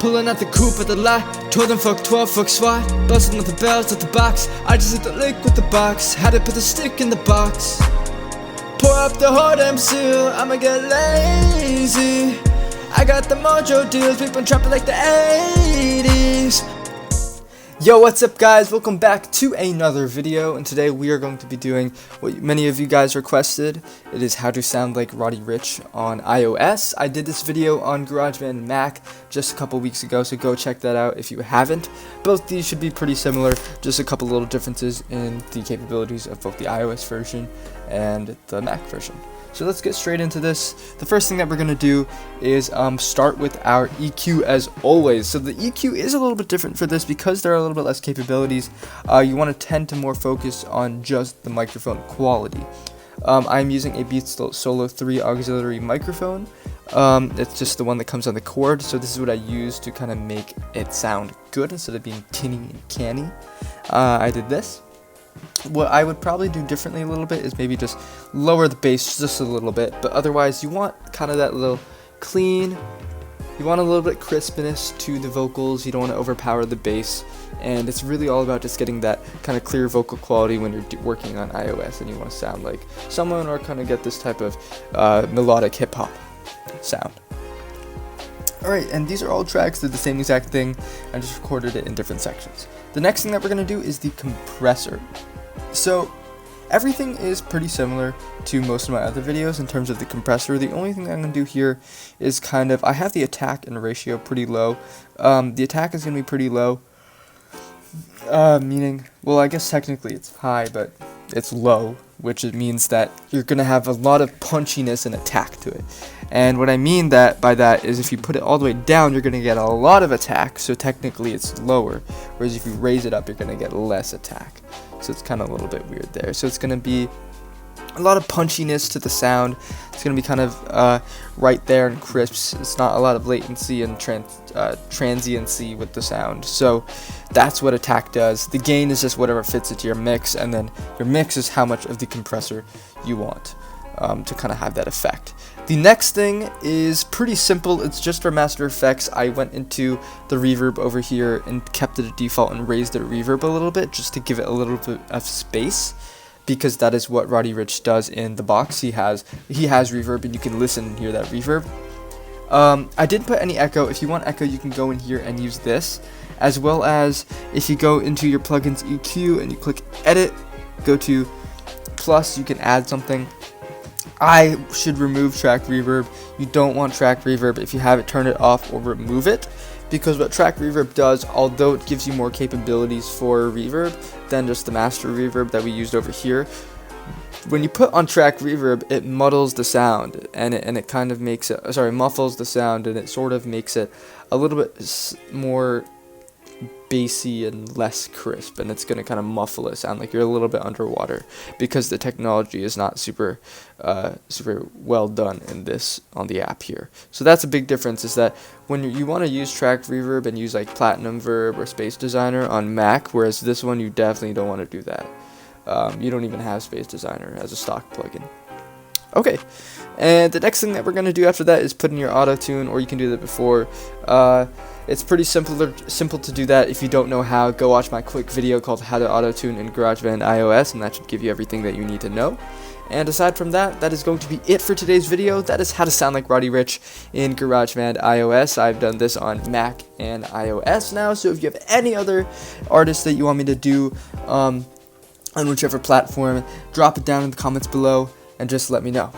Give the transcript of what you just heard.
Pulling out the coupe at the lot, told them fuck 12, fuck SWAT. Busting up the bells at the box, I just hit the lick with the box. Had to put the stick in the box. Pour up the hard MC, I'ma get lazy. I got the mojo deals, we've been trapping like the 80s. Yo, what's up guys, welcome back to another video, and today we are going to be doing what many of you guys requested. It is how to sound like Roddy Ricch on iOS. I did this video on Garageband and Mac just a couple weeks ago, so go check that out if you haven't. Both these should be pretty similar, just a couple little differences in the capabilities of both the iOS version and the Mac version. So let's get straight into this. The first thing that we're going to do is start with our EQ as always. So the EQ is a little bit different for this because there are a little bit less capabilities. You want to tend to more focus on just the microphone quality. I'm using a Beats Solo 3 auxiliary microphone. It's just the one that comes on the cord, so this is what I use to kind of make it sound good instead of being tinny and canny. I did this. What I would probably do differently a little bit is maybe just lower the bass just a little bit, but otherwise you want kind of that little clean, you want a little bit crispness to the vocals, you don't want to overpower the bass, and it's really all about just getting that kind of clear vocal quality when you're working on iOS and you want to sound like someone or kind of get this type of melodic hip-hop sound. Alright, and these are all tracks that are the same exact thing. I just recorded it in different sections. The next thing that we're going to do is the compressor. So, everything is pretty similar to most of my other videos in terms of the compressor. The only thing that I'm going to do here is kind of, I have the attack and ratio pretty low. The attack is going to be pretty low, meaning, well, I guess technically it's high, but it's low, which it means that you're going to have a lot of punchiness and attack to it. And what I mean by that is if you put it all the way down, you're going to get a lot of attack, so technically it's lower, whereas if you raise it up, you're going to get less attack. So it's kind of a little bit weird there. So it's going to be a lot of punchiness to the sound. It's going to be kind of right there and crisp. It's not a lot of latency and transiency with the sound. So that's what attack does. The gain is just whatever fits into your mix, and then your mix is how much of the compressor you want to kind of have that effect. The next thing is pretty simple. It's just for master effects. I went into the reverb over here and kept it at default and raised the reverb a little bit just to give it a little bit of space, because that is what Roddy Ricch does in the box. He has reverb, and you can listen and hear that reverb. I didn't put any echo. If you want echo, you can go in here and use this, as well as if you go into your plugins EQ and you click edit, go to plus, you can add something. I should remove track reverb. You don't want track reverb. If you have it, turn it off or remove it, because what track reverb does, although it gives you more capabilities for reverb than just the master reverb that we used over here, when you put on track reverb, it muddles the sound, and it kind of makes it, muffles the sound, and it sort of makes it a little bit more bassy and less crisp, and it's going to kind of muffle it, sound like you're a little bit underwater, because the technology is not super well done in this on the app here. So that's a big difference, is that when you want to use track reverb and use like Platinum Verb or Space Designer on Mac, whereas this one you definitely don't want to do that. You don't even have Space Designer as a stock plugin. Okay, and the next thing that we're going to do after that is put in your auto-tune, or you can do that before. It's pretty simple to do that. If you don't know how, go watch my quick video called How to Auto-Tune in Garageband iOS, and that should give you everything that you need to know. And aside from that, that is going to be it for today's video. That is how to sound like Roddy Ricch in Garageband iOS. I've done this on Mac and iOS now, so if you have any other artists that you want me to do on whichever platform, drop it down in the comments below and just let me know.